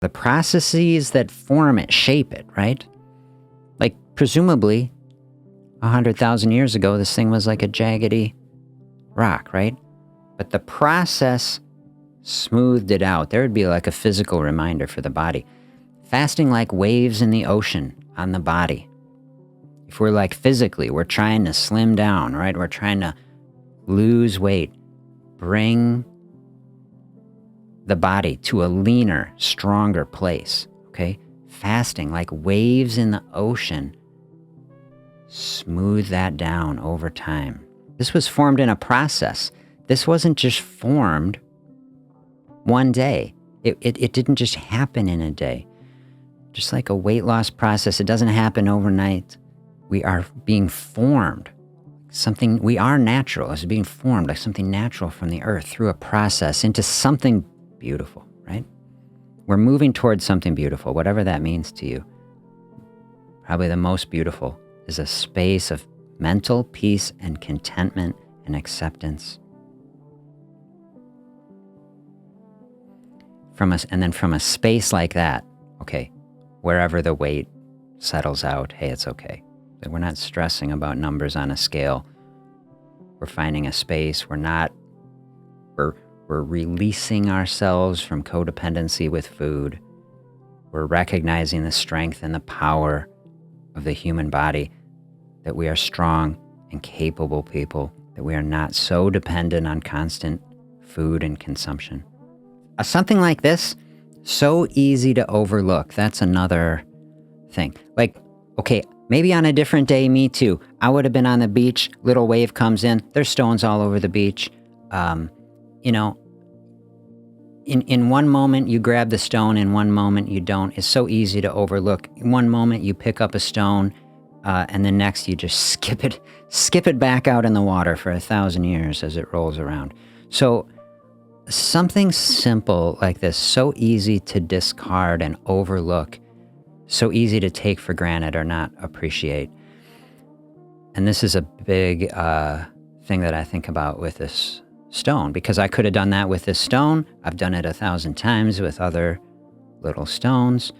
The processes that form it, shape it, right? Like, presumably, 100,000 years ago, this thing was like a jaggedy rock, right? But the process smoothed it out. There would be like a physical reminder for the body. Fasting like waves in the ocean on the body. If we're like physically, we're trying to slim down, right? We're trying to lose weight, bring the body to a leaner, stronger place, okay? Fasting like waves in the ocean, smooth that down over time. This was formed in a process. This wasn't just formed one day. It didn't just happen in a day. Just like a weight loss process, it doesn't happen overnight. We are being formed. We are natural. It's being formed like something natural from the earth through a process into something beautiful, right? We're moving towards something beautiful, whatever that means to you. Probably the most beautiful is a space of mental peace and contentment and acceptance. And then from a space like that, okay, wherever the weight settles out, hey, it's okay. We're not stressing about numbers on a scale. We're finding a space. We're releasing ourselves from codependency with food. We're recognizing the strength and the power of the human body, that we are strong and capable people, that we are not so dependent on constant food and consumption. Something like this, so easy to overlook. That's another thing. Like, okay, maybe on a different day, me too. I would have been on the beach, little wave comes in, there's stones all over the beach. In one moment you grab the stone, in one moment you don't. It's so easy to overlook. In one moment you pick up a stone, and the next you just skip it back out in the water for 1,000 years as it rolls around. So something simple like this, so easy to discard and overlook, so easy to take for granted or not appreciate. And this is a big thing that I think about with this stone, because I could have done that with this stone. I've done it 1,000 times with other little stones.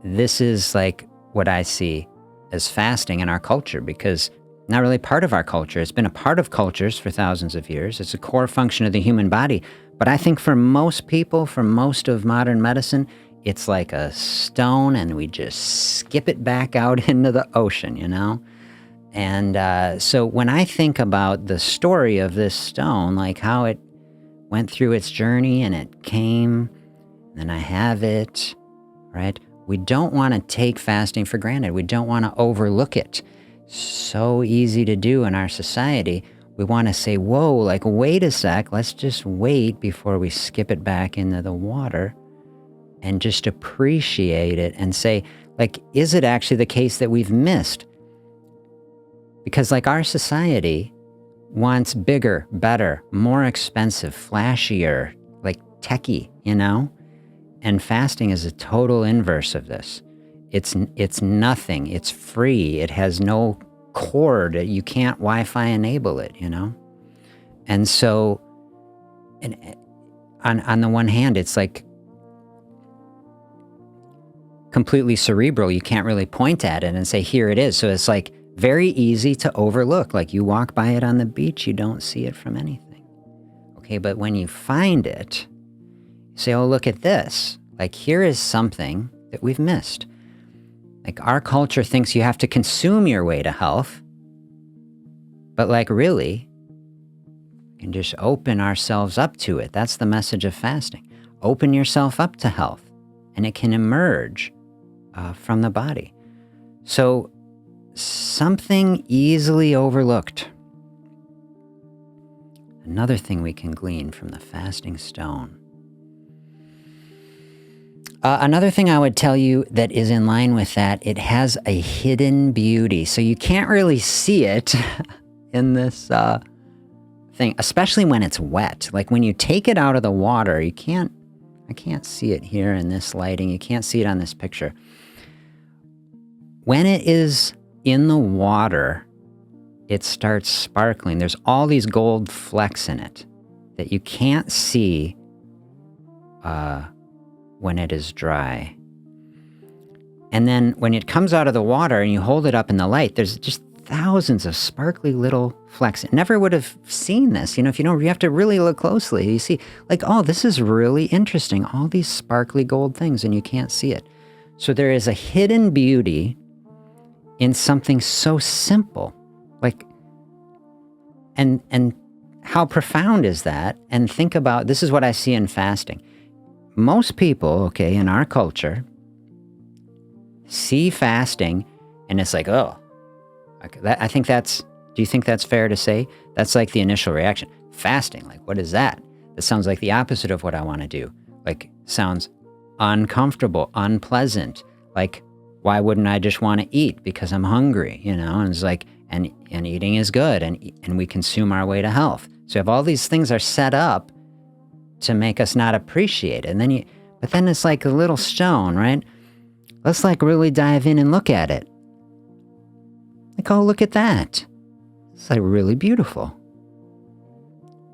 This is like what I see as fasting in our culture, because not really part of our culture. It's been a part of cultures for thousands of years. It's a core function of the human body. But I think for most people, for most of modern medicine, it's like a stone and we just skip it back out into the ocean, you know? And so when I think about the story of this stone, like how it went through its journey and it came, and I have it, right? We don't want to take fasting for granted. We don't want to overlook it. So easy to do in our society. We want to say, whoa, like, wait a sec, let's just wait before we skip it back into the water and just appreciate it and say, like, is it actually the case that we've missed? Because like our society wants bigger, better, more expensive, flashier, like techie, you know? And fasting is a total inverse of this. It's nothing. It's free. It has no cord. You can't Wi-Fi enable it, you know? And so, on the one hand, it's like completely cerebral. You can't really point at it and say, here it is. So it's like very easy to overlook. Like you walk by it on the beach, you don't see it from anything. Okay, but when you find it, you say, oh, look at this. Like here is something that we've missed. Like our culture thinks you have to consume your way to health, but like really, we can just open ourselves up to it. That's the message of fasting. Open yourself up to health, and it can emerge from the body. So something easily overlooked. Another thing we can glean from the fasting stone. Another thing I would tell you that is in line with that, it has a hidden beauty. So you can't really see it in this thing, especially when it's wet. Like when you take it out of the water, I can't see it here in this lighting. You can't see it on this picture. When it is in the water, it starts sparkling. There's all these gold flecks in it that you can't see when it is dry. And then when it comes out of the water and you hold it up in the light, there's just thousands of sparkly little flecks. I never would have seen this. If you don't, you have to really look closely. You see, like, oh, this is really interesting. All these sparkly gold things, and you can't see it. So there is a hidden beauty in something so simple. Like, and how profound is that? And think about, this is what I see in fasting. Most people, okay, in our culture, see fasting and it's like, oh, I think that's, do you think that's fair to say? That's like the initial reaction. Fasting, like, what is that? That sounds like the opposite of what I want to do. Like, sounds uncomfortable, unpleasant. Like, why wouldn't I just want to eat because I'm hungry, And it's like, and eating is good, and we consume our way to health. So if all these things are set up to make us not appreciate it, and but then it's like a little stone, right? Let's like really dive in and look at it. Like, oh, look at that. It's like really beautiful.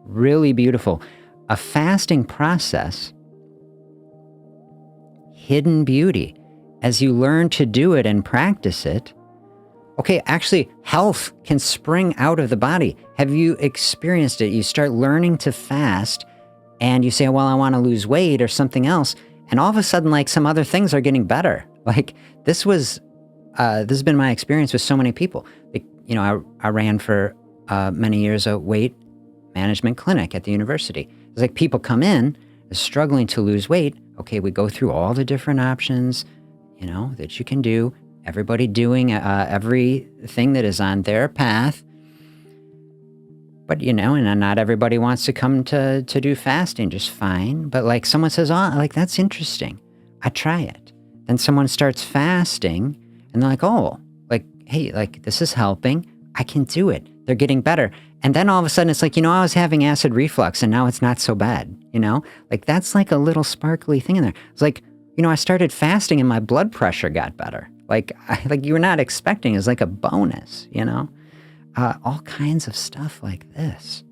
Really beautiful. A fasting process, hidden beauty. As you learn to do it and practice it, okay, actually, health can spring out of the body. Have you experienced it? You start learning to fast, and you say, well, I want to lose weight or something else, and all of a sudden, like, some other things are getting better. Like, this has been my experience with so many people. Like, I ran for many years a weight management clinic at the university. It's like people come in struggling to lose weight. Okay, we go through all the different options, that you can do. Everybody doing everything that is on their path. But, and not everybody wants to come to do fasting just fine. But like someone says, oh, like, that's interesting. I try it. Then someone starts fasting and they're like, oh, like, hey, like, this is helping. I can do it. They're getting better. And then all of a sudden it's like, I was having acid reflux and now it's not so bad, Like, that's like a little sparkly thing in there. It's like, I started fasting and my blood pressure got better. Like you were not expecting. It's like a bonus, all kinds of stuff like this.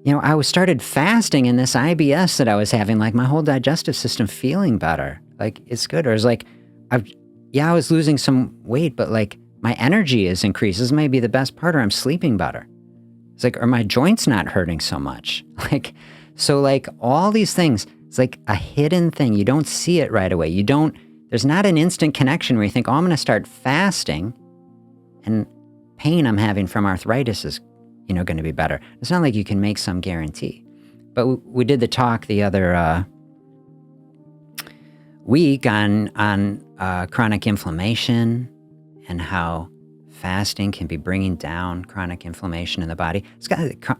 I started fasting and this IBS that I was having, like, my whole digestive system feeling better. Like, it's good. Or it's like, I was losing some weight, but like my energy is increased. This may be the best part, or I'm sleeping better. It's like, or my joints not hurting so much. Like, so like all these things, it's like a hidden thing. You don't see it right away. There's not an instant connection where you think, oh, I'm going to start fasting and pain I'm having from arthritis is, going to be better. It's not like you can make some guarantee. But we did the talk the other week on chronic inflammation and how fasting can be bringing down chronic inflammation in the body.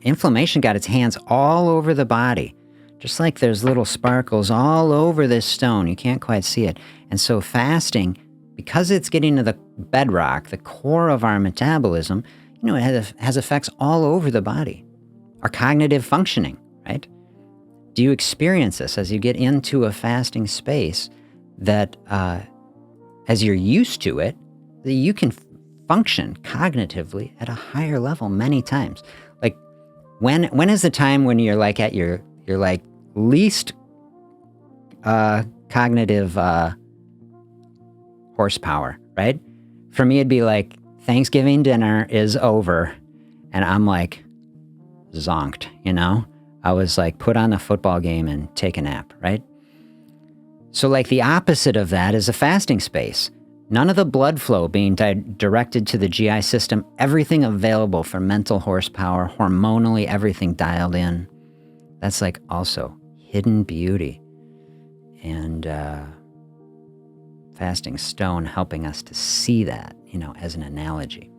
Inflammation got its hands all over the body, just like there's little sparkles all over this stone. You can't quite see it. And so fasting, because it's getting to the bedrock, the core of our metabolism, it has effects all over the body. Our cognitive functioning, right? Do you experience this as you get into a fasting space that as you're used to it, that you can function cognitively at a higher level many times? Like, when is the time when you're like at your like least cognitive horsepower, right? For me, it'd be like Thanksgiving dinner is over and I'm like zonked, I was like, put on a football game and take a nap, right? So like the opposite of that is a fasting space. None of the blood flow being directed to the GI system, everything available for mental horsepower, hormonally, everything dialed in. That's like also hidden beauty. And fasting stone helping us to see that, as an analogy.